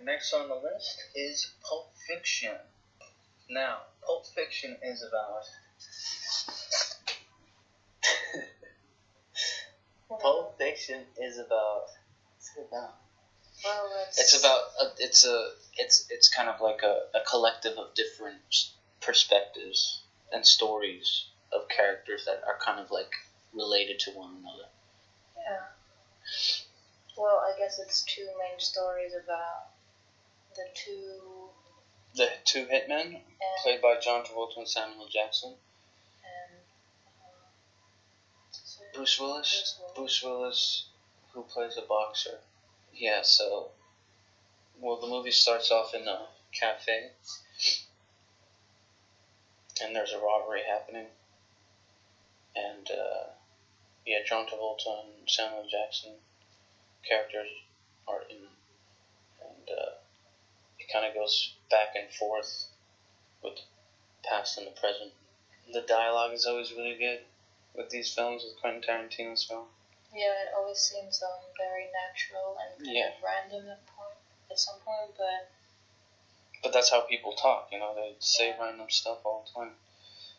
next on the list is Pulp Fiction. Now, Pulp Fiction is about... Pulp Fiction is about... What's it about? Well, It's kind of like a collective of different perspectives and stories of characters that are kind of like related to one another. Yeah. Well, I guess it's two main stories about the two hitmen, played by John Travolta and Samuel Jackson. And Bruce Willis, who plays a boxer. Yeah, so... Well, the movie starts off in a cafe, and there's a robbery happening. And, John Travolta and Samuel Jackson characters are in, and it kind of goes back and forth with the past and the present. The dialogue is always really good with these films, with Quentin Tarantino's film. Yeah, it always seems very natural and kind of random at some point, but that's how people talk, they say random stuff all the time.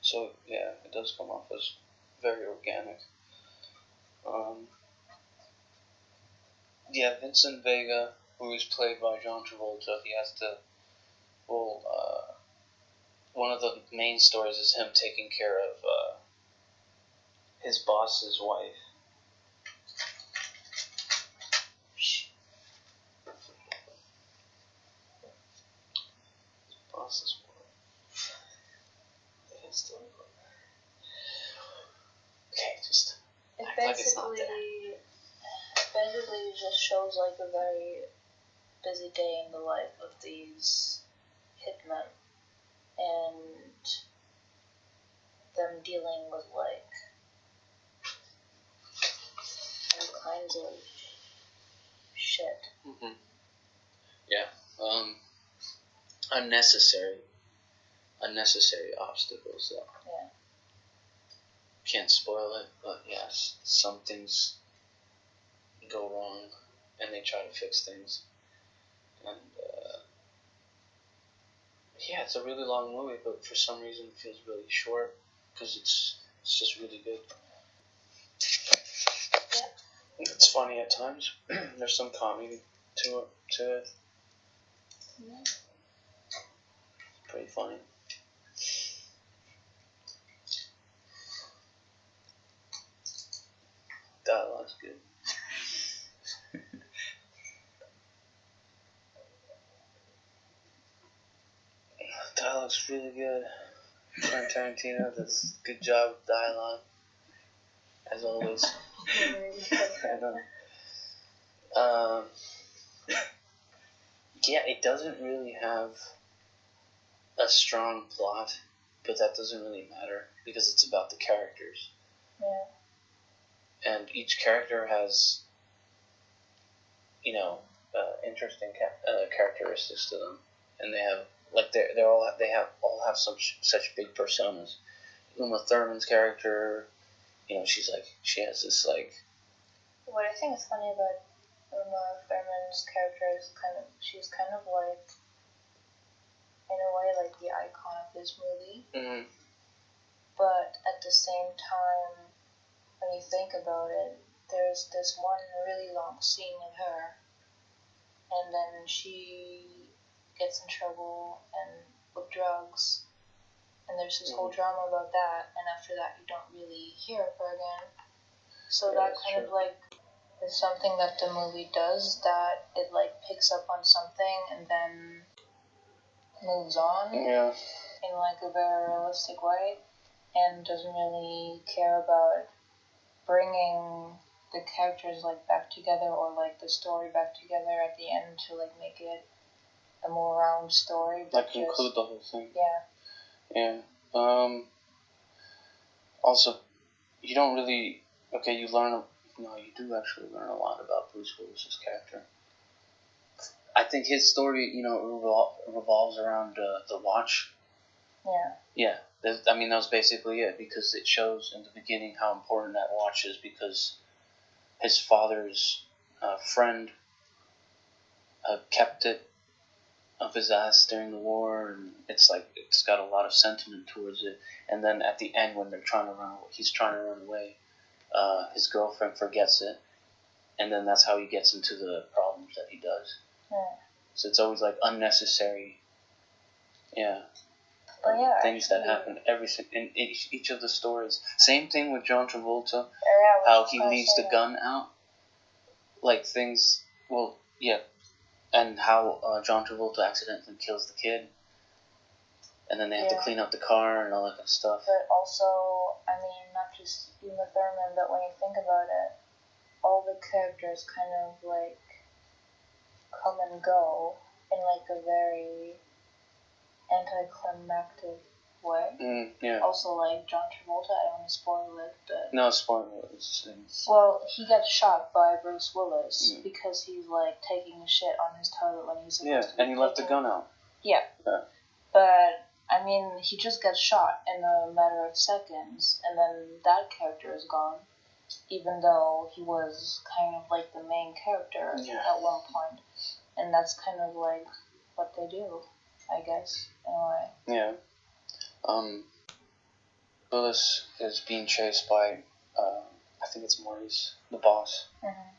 So, yeah, it does come off as very organic. Vincent Vega, who is played by John Travolta, he has to, one of the main stories is him taking care of his boss's wife. Basically just shows like a very busy day in the life of these hitmen and them dealing with like all kinds of shit. Mm-hmm. Yeah. Unnecessary obstacles though. Yeah. Can't spoil it, but yes, some things go wrong, and they try to fix things. And it's a really long movie, but for some reason it feels really short because it's just really good. Yeah. It's funny at times. There's some comedy to it. Yeah. Pretty funny. Dialogue's good. Dialogue's really good. Quentin Tarantino does a good job with dialogue, as always. It doesn't really have a strong plot, but that doesn't really matter because it's about the characters. Yeah. And each character has, interesting characteristics to them, and they have they all have such big personas. Uma Thurman's character, she has this like. What I think is funny about Uma Thurman's character is she's kind of like, in a way, like the icon of this movie. Mm-hmm. But at the same time, when you think about it, there's this one really long scene with her, and then she gets in trouble and with drugs, and there's this whole drama about that, and after that you don't really hear of her again. So that kind of like is something that the movie does, that it like picks up on something and then moves on in like a very realistic way, and doesn't really care about bringing the characters like back together or like the story back together at the end to like make it a more round story. But conclude the whole thing. Yeah. Yeah. Also, you don't really... Okay, you do actually learn a lot about Bruce Willis's character. I think his story, revolves around the watch. Yeah. Yeah. That was basically it, because it shows in the beginning how important that watch is, because his father's friend kept it of his ass during the war, and it's got a lot of sentiment towards it. And then at the end, when he's trying to run away, his girlfriend forgets it, and then that's how he gets into the problems that he does. Yeah. So it's always unnecessary. Yeah. But yeah, things that happen in each of the stories. Same thing with John Travolta. Yeah, how he leaves the gun out. Things. Well, yeah. And how John Travolta accidentally kills the kid. And then they have to clean up the car and all that kind of stuff. But also, I mean, not just Uma Thurman, but when you think about it, all the characters kind of come and go in a very anticlimactic way. Yeah. Also, John Travolta, I don't want to spoil it, but... No, spoiler. Well, he gets shot by Bruce Willis because he's, taking a shit on his toilet when he's supposed to be and he left the gun out. Yeah. But, I mean, he just gets shot in a matter of seconds, and then that character is gone, even though he was kind of the main character at one point. And that's kind of what they do, I guess, in a way. Yeah. Willis is being chased by, I think it's Maurice, the boss. Mm-hmm.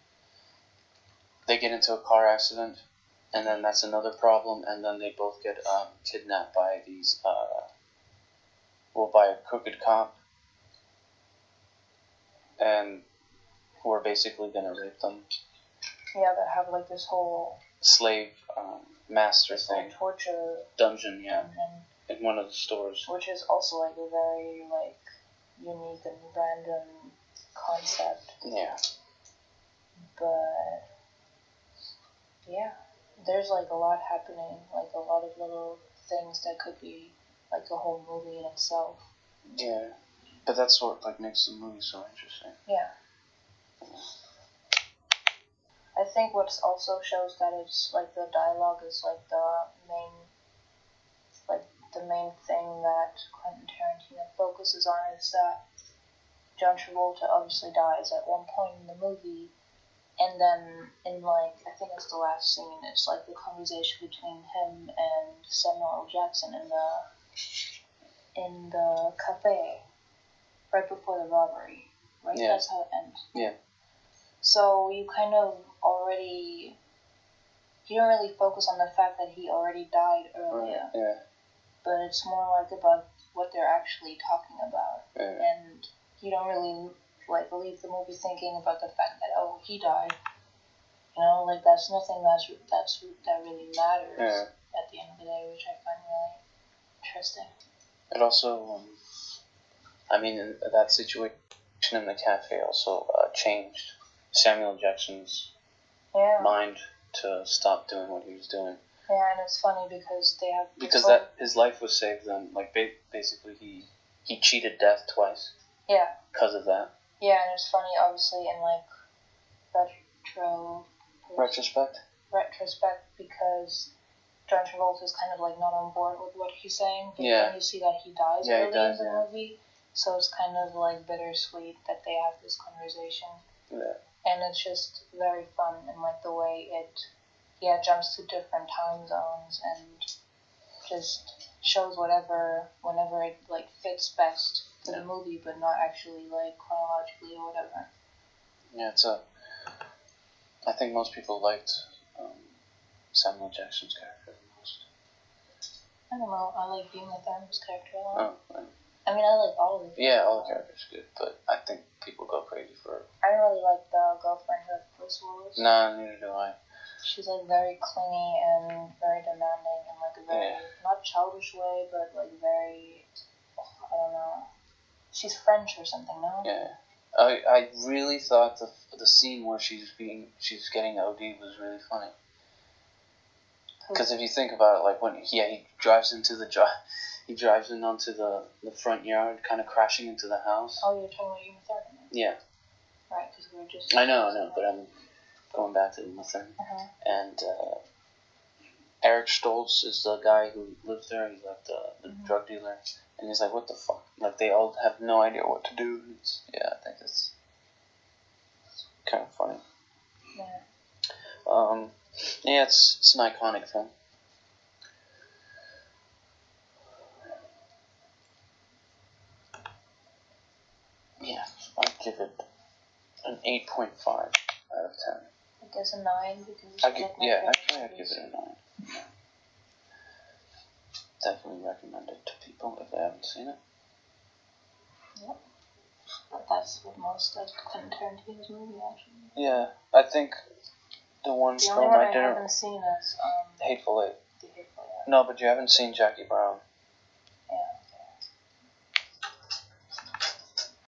They get into a car accident, and then that's another problem, and then they both get kidnapped by by a crooked cop, and who are basically gonna rape them. Yeah, that have this whole slave master thing. Torture dungeon, in one of the stores. Which is also a very unique and random concept. Yeah. But yeah, there's a lot happening, a lot of little things that could be a whole movie in itself. Yeah, but that's what makes the movie so interesting. Yeah. I think what also shows that it's the dialogue is the main thing that Quentin Tarantino focuses on is that John Travolta obviously dies at one point in the movie, and then in I think it's the last scene, it's the conversation between him and Samuel L. Jackson in the cafe right before the robbery, right? Yeah. That's how it ends. Yeah. So you kind of already, you don't really focus on the fact that he already died earlier. Yeah. But it's more about what they're actually talking about. Yeah. And you don't really leave the movie thinking about the fact that, oh, he died. That's nothing that really matters at the end of the day, which I find really interesting. It also, in that situation in the cafe also changed Samuel Jackson's mind to stop doing what he was doing. Yeah, and it's funny because they have... Because his life was saved then. Basically he cheated death twice. Yeah. Because of that. Yeah, and it's funny, obviously, in retrospect, because John Travolta is kind of not on board with what he's saying, but then you see that he dies early in the movie, so it's kind of bittersweet that they have this conversation. Yeah. And it's just very fun in the way it jumps to different time zones and just shows whenever it fits best to the movie, but not actually chronologically or whatever. Yeah, I think most people liked Samuel Jackson's character the most. I don't know. I like Uma Thurman's character a lot. Oh, right. I like all of them. Yeah, all the characters are good, but I think people go crazy for her. I don't really like the girlfriend of Bruce Willis. Nah, neither do I. She's very clingy and very demanding in a very not childish way, but very, I don't know. She's French or something, no? Yeah. I really thought the scene where she's getting OD was really funny. Because if you think about it, when he drives into he drives in onto the front yard, kind of crashing into the house. Oh, you're talking about Uma Thurman? Yeah. Right, because we were just... I know, but I'm going back to Uma Thurman. Uh-huh. And Eric Stoltz is the guy who lives there. He's the drug dealer. And he's what the fuck? They all have no idea what to do. I think it's kind of funny. Yeah. Yeah, it's an iconic film. give it an 8.5 out of 10. I guess a 9 because I'd give it a 9. Yeah. Definitely recommend it to people if they haven't seen it. Yep. But that's what most of Quentin Tarantino's movies actually. Yeah, I think the one I haven't seen is Hateful Eight. The Hateful Eight. No, but you haven't seen Jackie Brown.